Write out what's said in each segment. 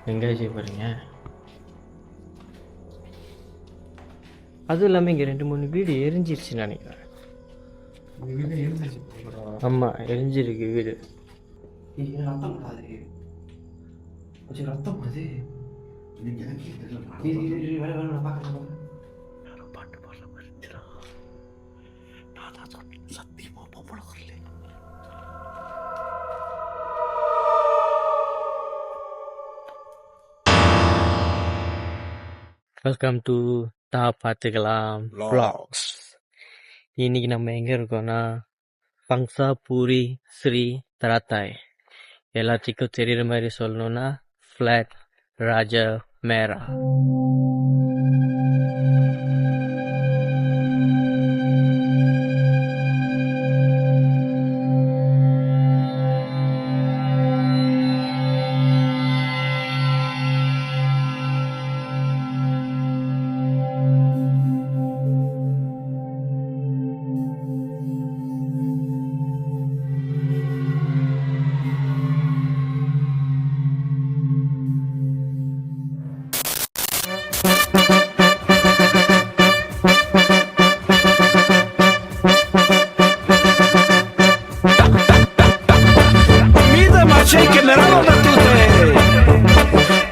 எங்கே செய்ய போகிறீங்க? அதுவும் இல்லாமல் இங்கே 2-3 வீடு எரிஞ்சிருச்சுன்னு நினைக்கிறேன். வீடு எரிஞ்சிருச்சு. ஆமாம், எரிஞ்சிருக்கு வீடு. ரத்தம் அது கொஞ்சம் ரத்தம் அது பாட்டு பாடுற மாதிரி இருந்துச்சுடா. நான் தான் சொன்னேன் சத்தியமா பொம்பளை வரல. வெல்கம் டு பார்த்துக்கலாம் vlogs. இன்னைக்கு நம்ம எங்கே இருக்கோம்னா பங்சா பூரி ஸ்ரீ தராத்தாய். எல்லாத்துக்கும் தெரியுற மாதிரி சொல்லணும்னா ஃப்ளாட் ராஜ மேரா. Che le erano battute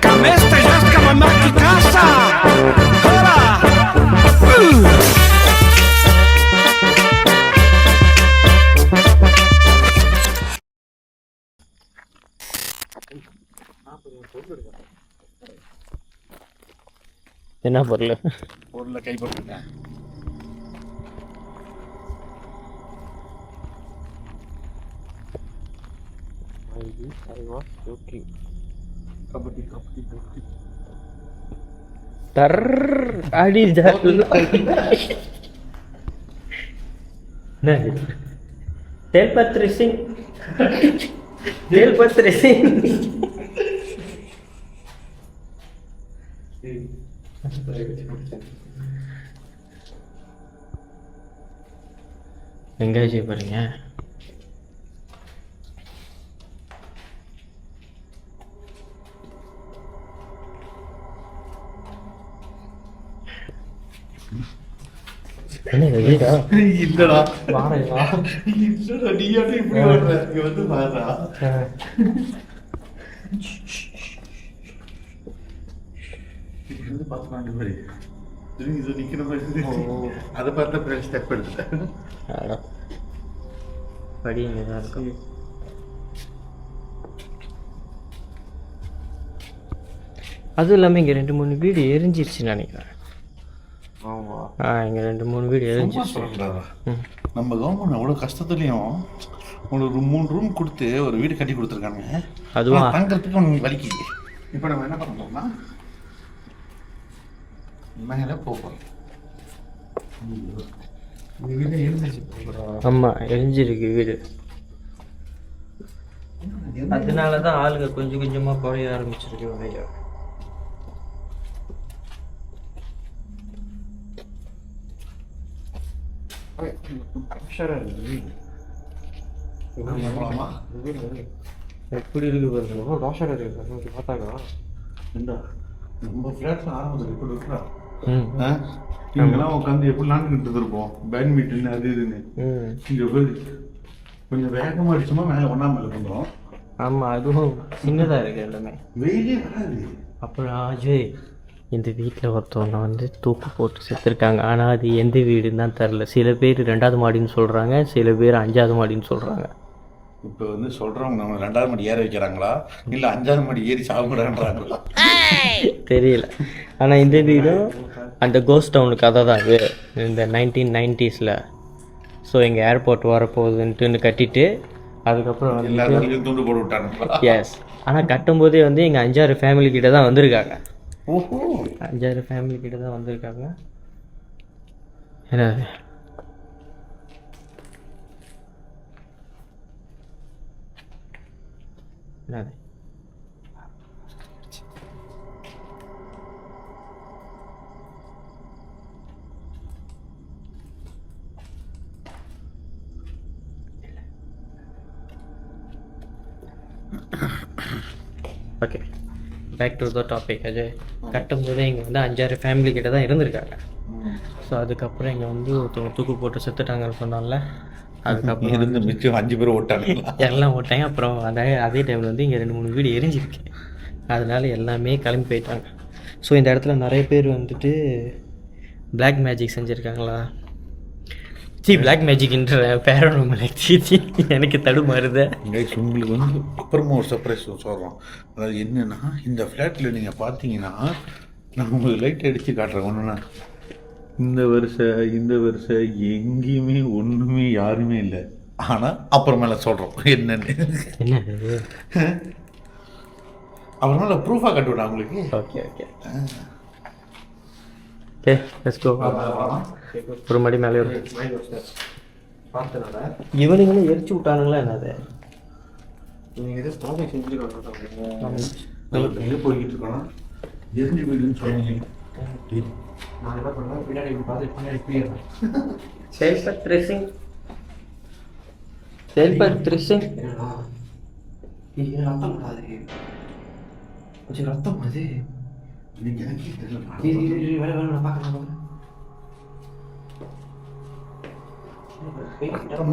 Cameste jasca ma macchi casa Ora என்ன பொருள்? பொருளை கைப்பற்றுங்க. கபடி கபடி கபடி டர் அடி தேல்பத்ரி சிங் தேல்பத்ரி சிங். எங்கே செய்ய போகிறீங்க? என்ன வீடா? இல்லடா வாடகைவா? இல்லடா நீ எப்படி இப்படி வர்ற? இங்க வந்து பாருடா. இது வந்து பார்த்து மாதிரி திரும்பி இது நிக்கிற மாதிரி அதை பார்த்தா பின்னாடி ஸ்டெப் எடுத்துட்டேன். படி இங்கே தான் இருக்கும். அதுவும் இல்லாமல் இங்கே 2-3 வீடு எரிஞ்சிருச்சுன்னு நினைக்கிறேன். இங்கே 2-3 வீடு எரிஞ்சிருச்சு. நம்ம கவர்மெண்ட் அவ்வளோ கஷ்டத்துலையும் உங்களுக்கு 3 ரூம் கொடுத்து ஒரு வீடு கட்டி கொடுத்துருக்காங்க. அதுவா தங்கிறதுக்கு உங்களுக்கு வலிக்குது. இப்போ நம்ம என்ன பண்ணுறோம்னா மேலே போகிறோம். வீடு எரிஞ்சிச்சு. ஆமாம், எரிஞ்சிருக்கு வீடு. அதனால தான் ஆளுங்க கொஞ்சம் கொஞ்சமாக குறைய ஆரம்பிச்சிருக்கு. ஐயா எப்படி இருக்கு பாருங்க. ரோஷன் இருக்கு பார்த்தாக்கா. நம்ம ஃப்ளாட்ல ஆரம்பத்தில் எப்படி இருக்கிறா இவங்கெல்லாம் உட்காந்து எப்படி நாட்டுக்கிட்டு இருப்போம் பேட்மிண்டன் அது இதுன்னு. இங்கே கொஞ்சம் வேகமாக அடிச்சோமா மேலே ஒன்றா மேலே வந்துடும். ஆமாம், அதுவும் சின்னதாக இருக்குது எல்லாமே. வெயிலே வராது. அப்புறம் அஜய், இந்த வீட்டில் ஒருத்தவங்க தூக்கு போட்டு செத்துருக்காங்க. ஆனால் அது எந்த வீடுன்னு தான் தெரில. சில பேர் 2வது மாடின்னு சொல்கிறாங்க, சில பேர் 5வது மாடின்னு சொல்கிறாங்க. இப்போ சொல்கிறவங்க நம்ம 2வது மாடி ஏற வைக்கிறாங்களா இல்லை 5வது மாடி ஏறி சாப்பிட்றாங்களா தெரியல. ஆனால் இந்த வீடும் அந்த கோஸ்ட் டவுனுக்கு கதை தான் இது. இந்த 1990s. ஸோ எங்கள் ஏர்போர்ட் வரப்போகுதுன்ட்டு கட்டிட்டு அதுக்கப்புறம் எல்லாத்தையும் துண்டு போட்டு விட்டாங்க. எஸ். ஆனால் கட்டும்போதே எங்கள் 5-6 ஃபேமிலி கிட்ட தான் வந்திருக்காங்க. ஓஹோ, 5-6 ஃபேமிலி கிட்ட தான் வந்திருக்காங்க. என்னது என்னது okay, back to the topic Ajay. கட்டும்போது இங்கே வந்து 5-6 ஃபேமிலி கிட்ட தான் இருந்திருக்காங்க. ஸோ அதுக்கப்புறம் இங்கே வந்து ஒருத்தவங்க தூக்கு போட்டு செத்துட்டாங்கன்னு சொன்னால அதுக்கப்புறம் இருந்து மிச்சம் 5 பேர் ஓட்டாங்க. எல்லாம் ஓட்டாங்க. அப்புறம் அதே டைமில் வந்து இங்கே 2-3 வீடு எரிஞ்சிருக்கு. அதனால எல்லாமே கிளம்பி போயிட்டாங்க. ஸோ இந்த இடத்துல நிறைய பேர் வந்துட்டு black magic செஞ்சுருக்காங்களா? Black மேஜிக்ன்ற paranormal activity எனக்கு தடுமாறுது. கைஸ் உங்களுக்கு வந்து அப்புறமா ஒரு சர்ப்ரைஸ் சொல்கிறோம். அதாவது என்னென்னா, இந்த ஃப்ளாட்டில் நீங்கள் பார்த்தீங்கன்னா நான் உங்களுக்கு லைட் அடித்து காட்டுறேன். ஒன்றுனா இந்த வருஷம் எங்கேயுமே ஒன்றுமே யாருமே இல்லை. ஆனால் அப்புறமேல சொல்கிறோம் என்னென்னு. என்னது? அப்புறமேல ப்ரூஃபாக கட்டுவிடா உங்களுக்கு. Okay okay okay let's go. ஒரு மடி மேலே இவனுங்களும் எரிச்சு விட்டானுங்களா என்னது? போய்கிட்டு இருக்கோம். எரிஞ்சு வீடுன்னு சொன்னீங்க. ரத்தம்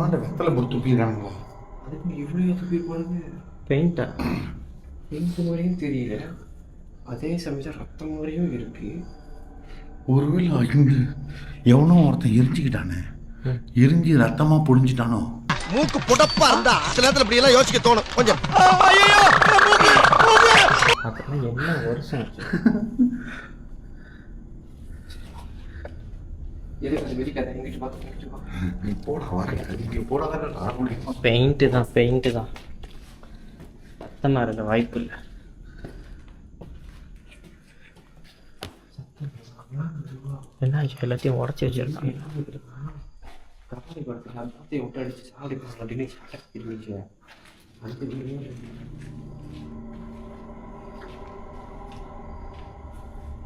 அது வெத்தலை போட்டு துப்பிடுறாங்களா? அதுக்கு இவ்வளோ துப்பி போனது பெயிண்டா? பெயிண்ட் மாதிரியும் தெரியல, அதே சமயத்தில் ரத்தம் மாதிரியும் இருக்கு. ஒருவேளை இங்கு எவனோ ஒருத்தன் எரிஞ்சுக்கிட்டானே, எரிஞ்சு ரத்தமா பொழிஞ்சிட்டானோ? மூக்கு புடப்பா இருந்தா சில நேரத்துல இப்படி எல்லாம் யோசிக்க தோணும் கொஞ்சம். அதெல்லாம் என்ன வருஷம் ஆச்சு? பெயிண்ட்டு தான் சத்தமாக இருக்க வாய்ப்பு இல்லை. என்ன ஆச்சு? எல்லாத்தையும் உடச்சி வச்சிருக்காங்க.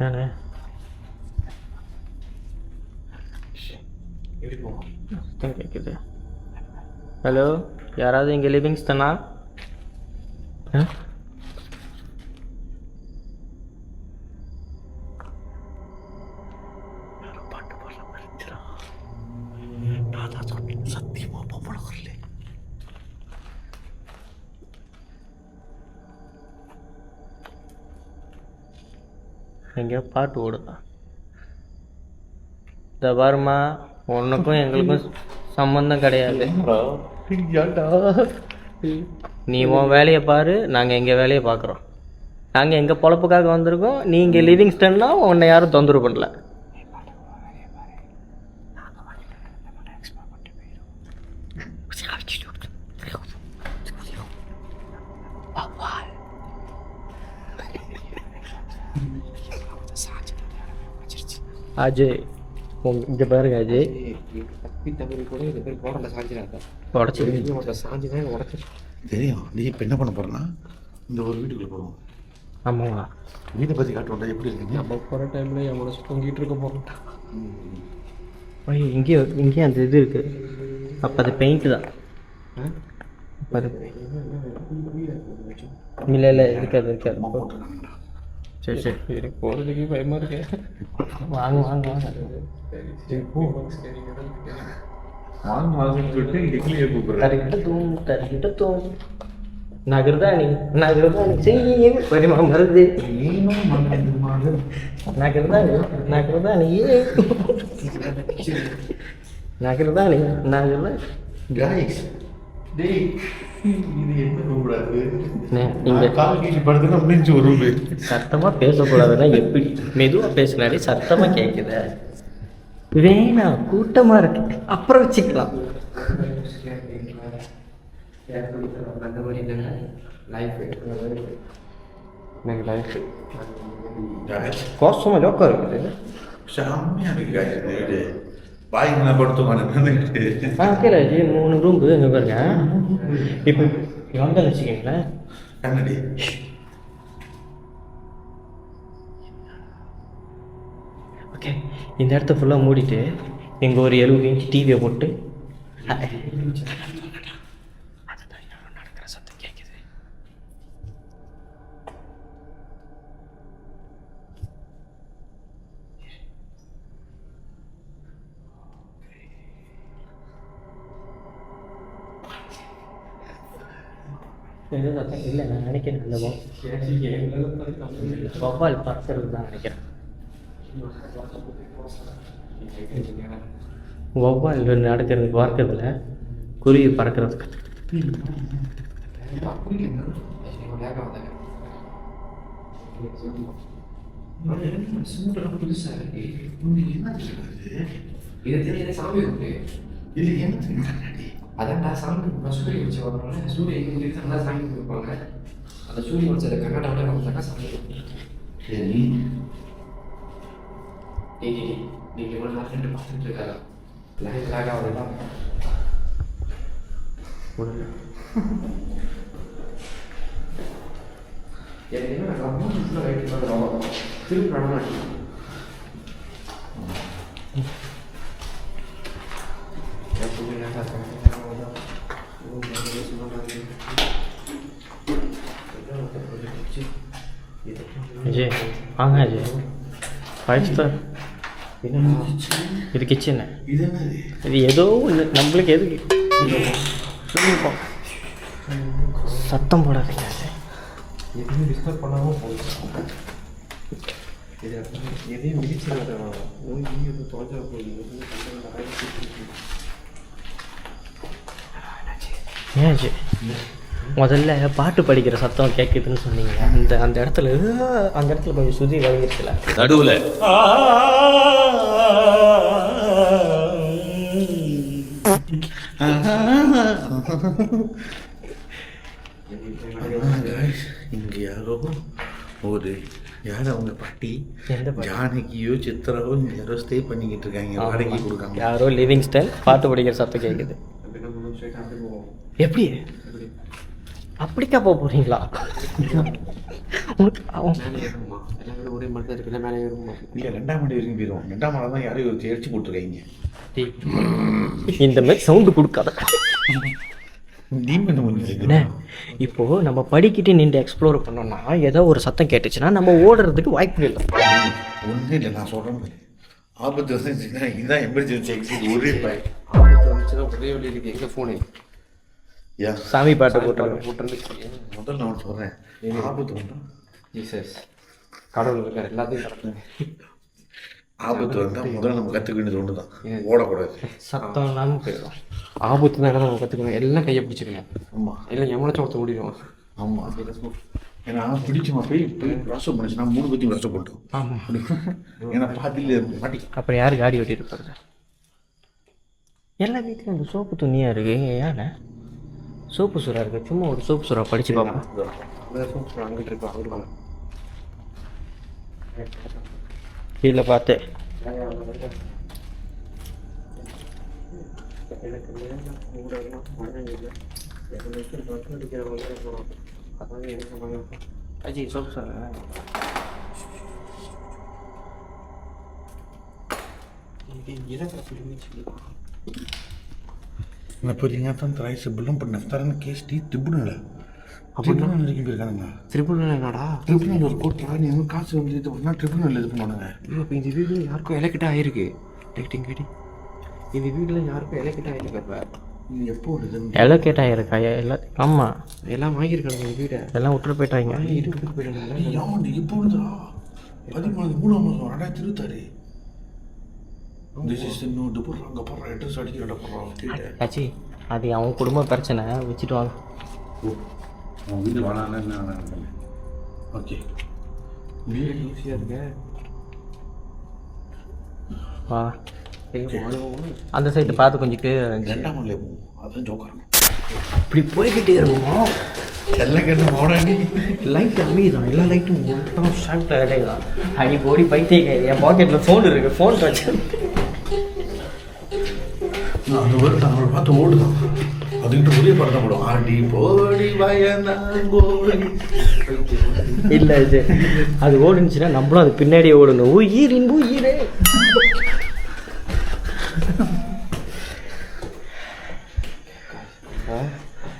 ஏண்ணே சத்தம் கேட்குது. ஹலோ, யாராவது இங்கே லிவிங்ஸ்டனா? எங்கேயோ பாட்டு ஓடுதா? இந்த பாருமா, உனக்கும் எங்களுக்கும் சம்மந்தம் கிடையாது. நீ உன் வேலையை பாரு, நாங்கள் எங்கள் வேலையை பார்க்குறோம். நாங்கள் எங்கள் பொழப்புக்காக வந்திருக்கோம். நீ இங்கே லிவிங்ஸ்டன்னா உன்னை யாரும் தொந்தரவு பண்ணல. அஜய் இங்கே பாருங்க அஜய், தப்பி தவறி கூட இந்த பேர் போடல சாஞ்சிடாங்க, உடச்சி சாஞ்சிதான் உடச்சிரு. தெரியும். நீ இப்போ என்ன பண்ண போறேன்னா, இந்த ஒரு வீட்டுக்குள்ளே போடுவோம். ஆமாவா? வீட்டை பற்றி காட்டுவோம்டா, எப்படி இருக்குங்க? நம்ம போகிற டைமில் என் மனசு தொங்கிட்டு இருக்க போகிறோம். இங்கேயும் அந்த இது இருக்குது. அப்போ அது பெயிண்ட்டு தான். அப்போ அது இல்லை இருக்காது. சரி எனக்கு போகிறதுக்கு பயமாக இருக்கு. வாங்க சொல்லிட்டு டெக்லியை கூப்பிடுறேன். தருகிட்ட தூம் நகர்தானி செய்ய பரிமா மருது நகர்தானி சத்தமாக பேசக்கூடாதுன்னா எப்படி? மெதுவாக பேசினாலே சத்தமாக கேட்குது. வேணாம், கூட்டமாக இருக்கு, அப்புறம் வச்சுக்கலாம். அந்த மாதிரி இல்லைங்க லைஃப் எனக்கு லைஃப் கோசமாக ஜோக்கா இருக்குது. செம்மையா இருக்கு இந்த வீடு. பாய்ங்களா படுத்துவாங்க. ஓகே ராஜி, 3 ரூம் இங்கே பாருங்க. இப்போ வந்தால் வச்சுக்கிங்களேன் கண்ணடி. ஓகே, இந்த இடத்த ஃபுல்லாக மூடிட்டு இங்கே ஒரு 70 இன்ச் டிவியை போட்டு நடக்கிற சத்தம் கேட்குது. எதுவும் சத்தம் இல்லை, நான் நினைக்கிறேன் அந்த வவ்வால் பறக்கிறது தான் நினைக்கிறேன். வவ்வால் நடக்கிறது பார்க்கறதுல குருவி பறக்கிறது. இது என்ன அதான் சாமி சூரிய வச்சு வரணும்ல, சூரிய நல்லா சாமி கொடுப்பாங்க. அந்த சூரிய வச்சதை கர்நாடகாவில் வந்தாக்கா சாமி நீங்கள் இவ்வளோ நேரம் பார்த்துட்டு இருக்காரா லாக் ஆகுதுடா எனக்கு என்ன ரைட்டு திருப்பி நடமாட்டி அஜய் வாங்க அஜய், 5 ஸ்டார். இது கிச்சனு, இது என்னது? இது ஏதோ ஒன்று நம்மளுக்கு எதுக்கு சொல்லிப்போம். சத்தம் போடாதீங்க அஜய். எதையும் டிஸ்டர்ப் பண்ணாமல் போகும். இது எதையும் மிதிச்சிடாத. தோஞ்சா போகுது. ஏன் அஜய் முதல்ல பாட்டு படிக்கிற சத்தம் கேட்குதுன்னு சொன்னீங்க, அந்த இடத்துல கொஞ்சம் சுதி வழங்கிருச்சுல நடுவில் இங்க யாரோ அவங்க பாட்டி ஜானகியோ சித்திராவோ இங்க யாரோ ஸ்டே பண்ணிக்கிட்டு இருக்காங்க, வாடகை கொடுக்காங்க. யாரோ லிவிங் ஸ்டைல் பாட்டு படிக்கிற சத்தம் கேட்குது. எப்படி அப்படிக்கா போக போறீங்களா? ஒரே மாதிரி தான் இருக்குல்ல, மேலே ஏறுமா? இல்லை 2ஆம் மாடி வரைக்கும் போயிடும். 2ஆம் மாடி தான் யாரையும் எரிச்சு போட்டுருக்காங்க. இந்த மாதிரி சவுண்டு கொடுக்காத. என்ன இப்போ நம்ம படிக்கிட்டு நின்று எக்ஸ்ப்ளோர் பண்ணோம்னா ஏதோ ஒரு சத்தம் கேட்டுச்சுன்னா நம்ம ஓடுறதுக்கு வாய்ப்பு இல்லை. ஒன்றும் இல்லை, நான் சொல்கிறேன் பாரு, ஆபத்து வந்துச்சுன்னா இதுதான் எமர்ஜென்சி எக்ஸிட். ஒரே ஆபத்து வந்துச்சுன்னா ஒரே வழி இருக்குது. எங்கள் ஃபோனு சாமி பாட்டை போட்டு முதல்ல நான் சொல்கிறேன், ஆபத்து வந்தால் ஜீசஸ் கடவுள் இருக்கார், எல்லாத்தையும் கடவுள். ஆபத்து வந்தால் முதல்ல நம்ம கற்றுக்க வேண்டியது ஒன்று தான், ஓடக்கூடாது. சத்தம் இல்லாமல் போயிடும். ஆபத்து தான் நம்ம கற்றுக்கணும். எல்லாம் கையை பிடிச்சிக்கணும். ஆமாம், எல்லாம் எவ்வளோ ஒருத்த ஓடிடுவோம். ஆமாம். ஏன்னா பிடிச்சுமா போய் ரசம் பண்ணிச்சுன்னா 3 பேத்தையும் ரசம் பண்ணிட்டோம். ஆமாம், ஏன்னா பாதியில் மாட்டி. அப்புறம் யார் காடி ஓட்டிட்டு போகிறது? எல்லா வீட்லையும் அந்த சோப்பு துணியாக இருக்குது. ஏன்னா சோப்பு சுறா இருக்குது, சும்மா ஒரு சோப்பு சுறா படித்து பார்ப்போம். அங்கிட்டு இருக்கோம். அவரு கீழே பார்த்து அஜி சோப்பு சுறா peringatan terakhir sebelum pendaftaran case di tribunal. Tribunal lagi போயிருக்காங்க. ட்ரிபுனல் என்னடா? ட்ரிபுனல் ஒரு கோர்ட்ல நீங்க காசு வந்து இது பண்ணா ட்ரிபுனல் இது பண்ணுவாங்க. இப்போ இந்த வீடியோ யாருக்கும் எலெக்ட் ஆயிருக்கு. டேட்டிங் கேட்டி இந்த வீடியோல யாருக்கும் எலெக்ட் ஆயிருக்கு. இது எப்போ வருது? எலோகேட் ஆகிருக்கா எல்லாம்? ஆமாம், எல்லாம் வாங்கியிருக்காங்க. இந்த வீடை எல்லாம் விட்டுட்டு போயிட்டாங்க. விட்டுட்டு போயிட்டாங்க. யாவண்டி இப்போ வருதா? 13 3ஆம் மாதம் 2026. This is the new Dupur Rangapur Writers Article of ஆச்சி அது அவன் குடும்ப பிரச்சனை, வச்சுட்டு வாங்க. அவன் வீடு வாழான்னு ஓகே. வீடு ஈஸியாக இருக்கு. வா அந்த சைட்டு பார்த்து கொஞ்சம் கீழே 2ஆம் மாடியில் போவோம். அதான் ஜோக்காரணும். இப்படி போய்கிட்டே இருக்குமோ எல்லாம் கேட்டு போடாடி லைட் அமைதான். எல்லா லைட்டும் மொத்தம் ஷார்ட் அடையலாம். அடி போடி பைத்திய என் பாக்கெட்டில் ஃபோன் இருக்குது, ஃபோன் வச்சு அந்த வருடம் அவளை பார்த்து ஓடுதான். அதுக்கிட்ட ஒரே படம் போடும், ஆடி போடி பயனாங்கோடி. இல்லை இது அது ஓடுனுச்சுன்னா நம்மளும் அது பின்னாடியே ஓடணும். உயிரின் உயிரே.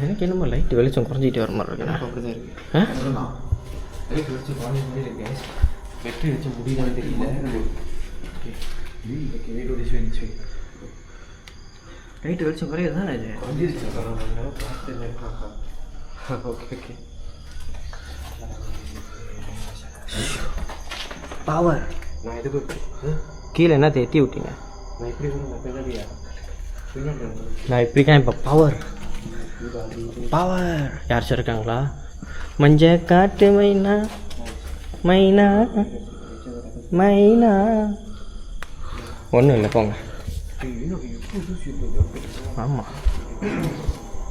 எனக்கு என்னமோ லைட் வெளிச்சம் குறைஞ்சிக்கிட்டே வர மாதிரி இருக்கு. அப்படிதான் இருக்கு. லைட் வச்சு பாதி மாதிரி இருக்கு. வெற்றி வச்சு முடியலன்னு தெரியல. லைட் வெளிச்சம் குறையாது தான் இது. Okay okay. பவர் நான் எதுக்கு கீழே என்ன தேத்தி விட்டீங்க? நான் எப்படி நான் பின்னாடியா நான் இப்படிக்கா இப்போ பவர் பவர் யாராச்சும் இருக்காங்களா? மஞ்ச காட்டு மைனா மைனா மைனா ஒன்றும் இல்லை போங்க. ஆமாம்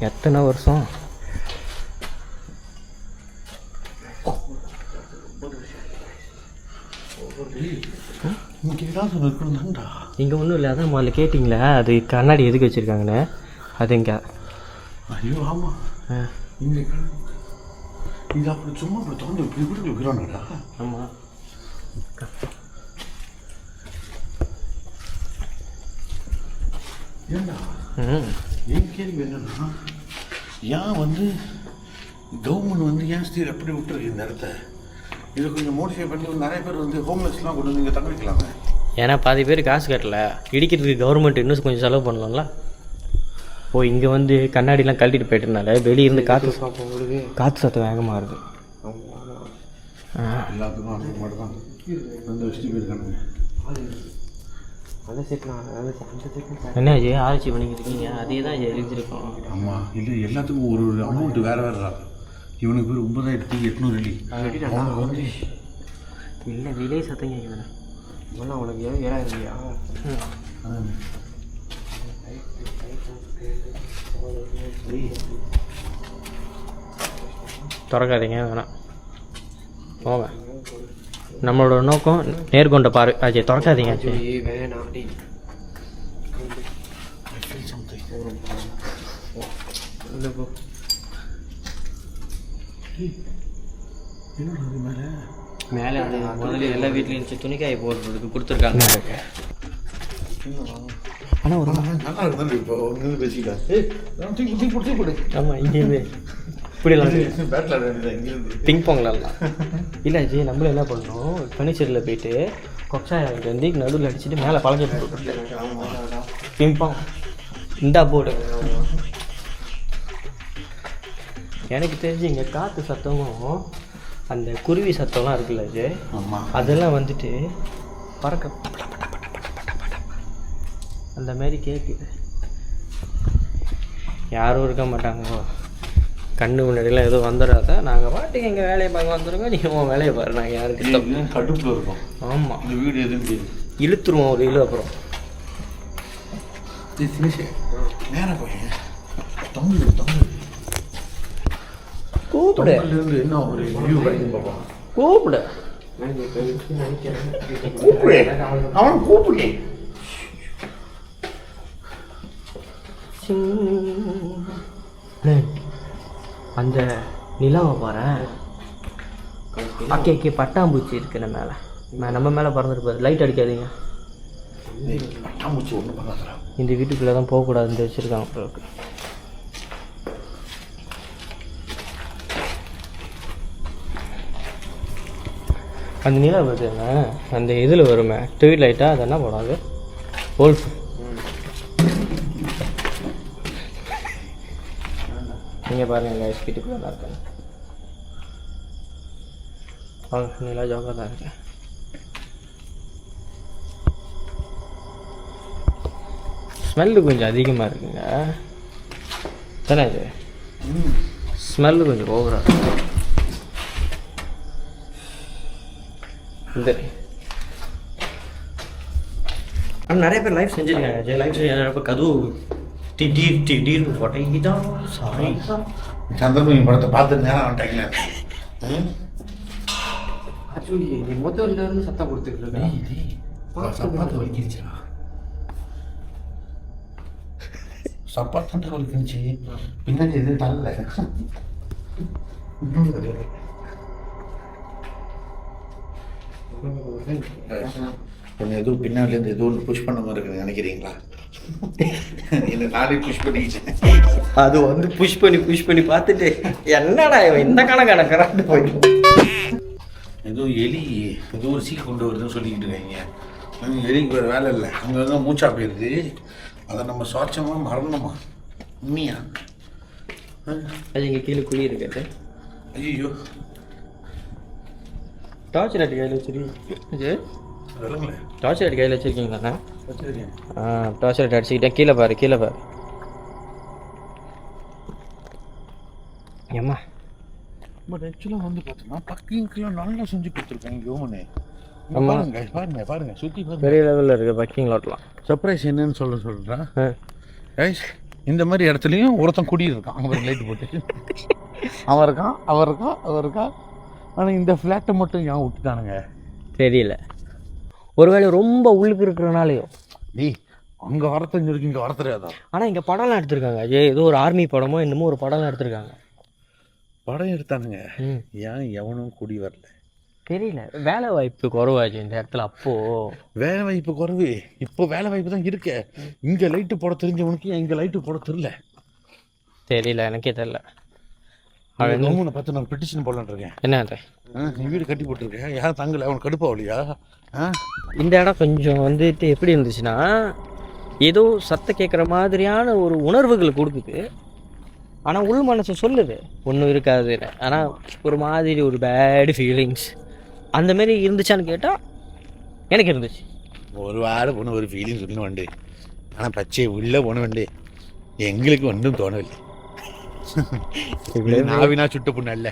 எத்தனை வருஷம் இங்கே ஏதாவது இருக்கணும்டா. இங்கே ஒன்றும் இல்லை. அதான் முதல்ல கேட்டிங்களே அது கண்ணாடி எதுக்கு வச்சுருக்காங்கன்னு. அது இங்கே ஐயோ ஆமாம் இங்கே இது அப்படி சும்மா அப்படி தோண்டு இப்படி இப்படி வைக்கிறானடா. ஆமாம் ஏண்டா என் கேள்வி என்னன்னா, ஏன் வந்து கவர்மெண்ட் வந்து ஏன் ஸ்டீல் எப்படி விட்டுருக்கு இந்த இடத்த? இதை கொஞ்சம் மோடிஃபை பண்ணி நிறைய பேர் வந்து ஹோம்லெஸ்லாம் கொண்டு வந்து இங்கே தங்க வைக்கலாங்க. ஏன்னா பாதி பேர் காசு கட்டல. இடிக்கிறதுக்கு கவர்மெண்ட் இன்னும் கொஞ்சம் செலவு பண்ணலாம்ல. ஓ இங்கே வந்து கண்ணாடிலாம் கழட்டிட்டு போயிட்டனால வெளியிருந்து காற்று சத்தம் வேகமாக இருக்குது. எல்லாத்துக்கும் அந்த மட்டும் தான் வந்து வச்சுட்டு போயிருக்கானுங்க. அதை சேர்க்கலாம். அந்த சேர்க்கலாம். என்ன ஆராய்ச்சி பண்ணிக்கிட்டு இருக்கீங்க? அதே தான் எழுதியிருக்கோம். ஆமாம் இல்லை எல்லாத்துக்கும் ஒரு ஒரு அமௌண்ட்டு வேறு வேறுடா. இவனுக்கு பேர் 9,800 அடி. அவனுக்கு வந்து இல்லை விலை சத்தம் கேட்குதுண்ணே. இவனா உனக்கு 7,000 திறக்காதீங்க வேணாம் போங்க. நம்மளோட நோக்கம் நேர்கொண்ட பாரு. அஜய் திறக்காதீங்க அஜய். வேணாம். மேலே அந்த முதல்ல எல்லா வீட்லேயும் இருந்துச்சு துணிக்காய் போடுறதுக்கு கொடுத்துருக்காங்க. ஆனால் ஒரு நல்லா இருந்தாலும் இப்போ ஒன்று பேசிக்கலாம். தூக்கி போடு. ஆமாம் இங்கேருந்து இப்படிலாம் பேட்டில் இங்கேருந்து பிங் பாங்லாம் இல்லை அஜய். நம்மளும் என்ன பண்ணணும், ஃபர்னிச்சரில் போயிட்டு கொக்ஸாய் வாங்கிட்டு வந்து நடுவில் அடிச்சுட்டு மேலே பழஞ்சிட்டு போட்டு பிங் பாங் இந்தா போடு. எனக்கு தெரிஞ்சு இங்கே காற்று சத்தமும் அந்த குருவி சத்தம்லாம் இருக்குல்ல அஜய், அதெல்லாம் வந்துட்டு பறக்க அந்த மாதிரி கேட்குது. யாரும் இருக்க மாட்டாங்க. கண்ணு முன்னாடிலாம் எதுவும் வந்துடாத. நாங்கள் பாட்டுக்கு எங்கள் வேலையை பார்க்க வந்துடுங்க. நீங்கள் உன் வேலையை பாரு. நாங்கள் யாருக்கு கடுப்பில் இருக்கோம். ஆமாம் இந்த வீடு எதுன்னு இழுத்துருவோம் ஒரு இழு. அப்புறம் நேராக போய் தமிழ் கூப்பிடு. என்ன ஒரு வியூ கிடைக்கும் பாப்பா. கூப்பிடு. அவன் கூப்பிடு. அந்த நிலாவை பாரு. அக்கே பட்டாம்பூச்சி இருக்கு நம்ம மேலே. நம்ம மேலே பறந்துட்டு லைட் அடிக்காதீங்க. பட்டாம்பூச்சி ஒன்றும் பண்ணாதா. இந்த வீட்டுக்குள்ளே தான் போகக்கூடாதுன்னு வச்சுருக்காங்க பிறகு. அந்த நிலா பார்த்தீங்கன்னா அந்த இதில் வருமே டியூப் லைட்டாக அது என்ன போடாது ஓல்ஃப். நீங்கள் பாருங்கள் வீட்டுக்குள்ளே தான் இருக்கேன். நிலா ஜோக்காக தான் இருக்கேன். ஸ்மெல்லு கொஞ்சம் அதிகமாக இருக்குங்க தானே இது? ஸ்மெல்லு கொஞ்சம் ஓவராக இருக்கு. இந்த ஆனால் நிறைய பேர் லைஃப் செஞ்சுருக்காங்க. லைஃப் செஞ்சப்போ கதவு திடீர்னு உடைதான். சாரி சந்திரமுகி படத்தை பார்த்து நேரம் வந்துட்டாங்களே. ஆக்சுவலி நீ முதல்ல இருந்து சத்தம் கொடுத்துட்டு இருக்க. சப்பாத்து வலிக்கிடுச்சா? சப்பாத்து வலிக்கிடுச்சு. பின்னாடி எதுவும் தரல. கொஞ்சம் எதுவும் பின்னாடிலேருந்து எதுவும் ஒன்று புஷ் பண்ண மாதிரி இருக்குன்னு நினைக்கிறீங்களா? என்ன நாளே புஷ் பண்ணிக்கிட்டேன். அது வந்து புஷ் பண்ணி பார்த்துட்டு என்னடா இவன் இந்த கணக்கான போயிட்டு ஏதோ எலி ஏதோ ஒரு சீ கொண்டு வருதுன்னு சொல்லிக்கிட்டு இருக்காங்க. எலிக்கு வேறு வேலை இல்லை. அங்கே தான் மூச்சா போயிடுது. அதை நம்ம சுவாட்சமாக மறந்தோமா? உண்மையா? அது இங்கே கீழே குழி இருக்குது. ஐயோ டார்ச் லைட் கையில் வச்சுருக்கீங்க? டார்ச் லைட் கையில் வச்சுருக்கீங்களாண்ணா? Torch light அடிச்சுக்கிட்டேன். கீழே பாரு. ஏம்மா பட் ஆக்சுவலாக வந்து பார்த்தோம்னா பக்கிங்க்கெலாம் நல்லா செஞ்சு கொடுத்துருக்காங்க யோமனே. ஆமாம் பாருங்க சுற்றி பாருங்க. பெரிய லெவலில் இருக்குது பக்கிங் லாட்லாம். சர்ப்ரைஸ் என்னன்னு சொல்கிறேன் கைஸ், இந்த மாதிரி இடத்துலையும் ஒருத்தன் குடியிருக்கான். அங்கே லைட் போட்டு அவன் இருக்கான். ஆனால் இந்த ஃப்ளாட்டை மட்டும் ஏன் விட்டுட்டானுங்க தெரியல. ஒருவேளை ரொம்ப உள்ளுக்கு இருக்கிறனாலையோ. அங்கே வரத்தஞ்சு இருக்கு, இங்கே வர தெரியாதா? ஆனால் இங்கே படம்லாம் எடுத்திருக்காங்க. ஏதோ ஒரு ஆர்மி படமோ என்னமோ ஒரு படம்லாம் எடுத்திருக்காங்க. படம் எடுத்தானுங்க. ஏன் எவனும் குடி வரல தெரியல. வேலை வாய்ப்பு குறைவாச்சு இந்த இடத்துல. அப்போது வேலை வாய்ப்பு குறைவு, இப்போ வேலை வாய்ப்பு தான் இருக்கு. இங்கே லைட்டு போட தெரிஞ்சவனுக்கு இங்கே லைட்டு போட தெரியல. எனக்கே தெரியல. அவன் பார்த்து நான் பெட்டிஷன் போடலான் இருக்கேன். என்ன அது? நீ வீடு கட்டி போட்டிருக்கேன், யாரும் தங்கலை, அவனுக்கு கடுப்பாவலையா? இந்த இடம் கொஞ்சம் வந்துட்டு எப்படி இருந்துச்சுன்னா, ஏதோ சத்தம் கேட்குற மாதிரியான ஒரு உணர்வுகள் கொடுக்குது. ஆனால் உள் மனசு சொல்லுது ஒன்றும் இருக்காதுன்னு. ஆனால் ஒரு மாதிரி ஒரு பேட் ஃபீலிங்ஸ் அந்த மாதிரி இருந்துச்சான்னு கேட்டால் எனக்கு இருந்துச்சு. ஒரு வாரம் போன ஒரு ஃபீலிங்ஸ் ஒன்று வண்டு. ஆனால் பச்சை உள்ளே போன வண்டு எங்களுக்கு ஒன்றும் தோணவில்லை. நாவினா சுட்ட பொண்ணு அல்ல.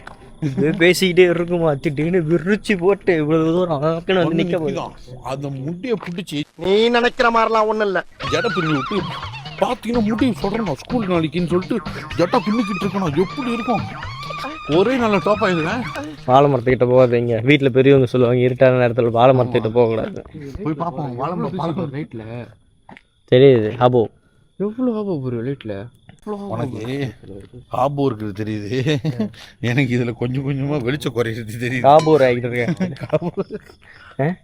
பேசிக்கிட்டே இருக்குமா திடீர்னு விரிச்சு போட்டு இவ்வளவு தூரம் வந்து நிற்க போதும். அந்த முட்டையை பிடிச்சி நீ நினைக்கிற மாதிரிலாம் ஒன்றும் இல்லை. ஜட பின்னி விட்டு பார்த்தீங்கன்னா முட்டையை சொல்கிறோம் ஸ்கூல் நாளைக்குன்னு சொல்லிட்டு ஜட்டா பின்னிக்கிட்டு இருக்கணும். எப்படி இருக்கும்? ஒரே நல்ல டாப் ஆயிடுவேன். வாழை மரத்துக்கிட்ட போகாதீங்க. வீட்டில் பெரியவங்க சொல்லுவாங்க இருட்டான நேரத்தில் வாழை மரத்துக்கிட்ட போகக்கூடாது. போய் பார்ப்போம். வாழை மரம் ரைட்டில் தெரியுது. ஆபோ எவ்வளோ ஆபோ ஒரு லைட்டில் உனக்கு ஆபோ இருக்குது தெரியுது. எனக்கு இதில் கொஞ்சம் கொஞ்சமாக வெளிச்சம் குறையிறது தெரியுது. காபூர் ஆகிட்டு இருக்கேன்.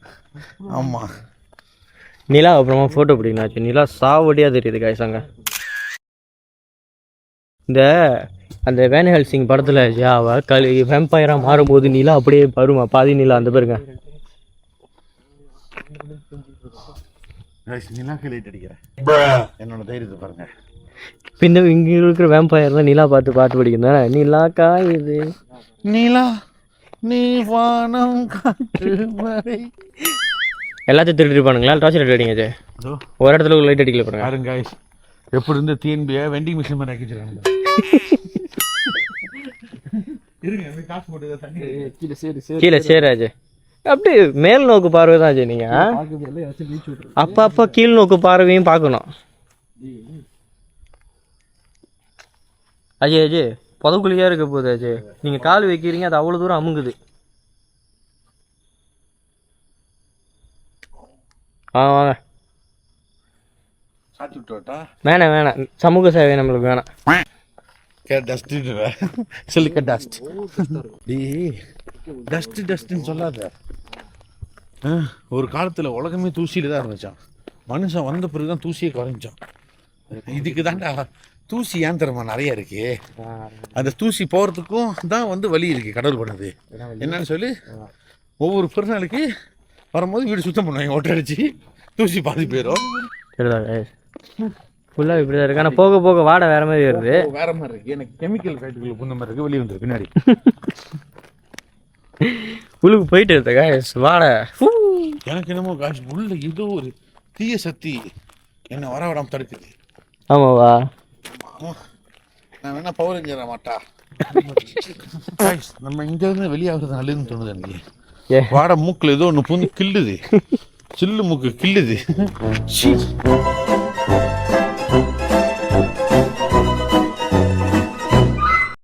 ஆமாம். நிலா அப்புறமா ஃபோட்டோ பிடிக்கணும். நிலா சாவடியாக தெரியுது காய்ச்சாங்க. அந்த வேன் ஹெல்சிங் படத்தில் அவ வெம்பயராக மாறும்போது நிலா அப்படியே வருமா பாதி நிலா அந்த பேருங்க. நிலாக்கு லைட் அடிக்கிறேன். என்னோட தைரியத்தை பாருங்க. பின்ன இங்கே இருக்கிற வேம்பயர்லாம் நிலா பார்த்து பாட்டு படிக்கிறேன். நிலா காயுது நிலா நீ வானம் காற்று மழை எல்லாத்தையும் திருட்டு இருப்பானுங்களா? டார்ச் லைட் அடிங்க. ஒரு இடத்துல ஒரு லைட் அடிக்கல பாருங்க. பாருங்க எப்படி இருந்து டிஎன்பியை வெண்டிங் மிஷின் மாதிரி ஆக்கிச்சிருக்காங்க. கீழே சேராஜ் அப்படி மேல் நோக்கு பார்வை தான் ஆச்சு. நீங்க அப்பப்போ கீழ் நோக்கு பார்வையும் பார்க்கணும். அஜய் புதக்குழியா இருக்க போகுது அஜய். நீங்க கால் வைக்கிறீங்க அது அவ்வளோ தூரம் அமுங்குது. வாங்க வேணாம் சமூக சேவை நம்மளுக்கு வேணாம். டஸ்ட்னு சொல்லாத. ஒரு காலத்தில் உலகமே தூசியில தான் இருந்துச்சான். மனுஷன் வந்த பிறகு தான் தூசியை குறைஞ்சான். இதுக்கு தான்டா தூசி ஏன் தரமா நிறைய இருக்கு. அந்த தூசி போகிறதுக்கும் தான் வந்து வழி இருக்கு. கடவுள் பண்ணது என்னன்னு சொல்லி ஒவ்வொரு பிறநாளுக்கு வரும்போது வீடு சுத்தம் பண்ணுவாங்க. ஓட்டை அடிச்சு தூசி பாதி போயிடும். ஃபுல்லாக இப்படி தான் இருக்கு. ஆனால் போக போக வாடை வேற மாதிரி வருது. வேற மாதிரி இருக்கு. எனக்கு கெமிக்கல் ஃபேக்டரியில் புண்ண மாதிரி இருக்கு. வெளியே வந்துருக்கு பின்னாடி உள்ளுக்கு போயிட்டு இருந்த காய்ஸ் வாடை. எனக்கு என்னமோ காய்ஸ் உள்ள ஏதோ ஒரு தீய சக்தி என்னை வர விடாம தடுக்குது. ஆமாவா? நான் வேணா பவர் ரேஞ்சர் மாட்டா. நம்ம இங்க இருந்து வெளியாகிறது நல்லதுன்னு தோணுது எனக்கு. வாடை மூக்கில் ஏதோ ஒன்று பூந்து கில்லுது. சில்லு மூக்கு கில்லுது.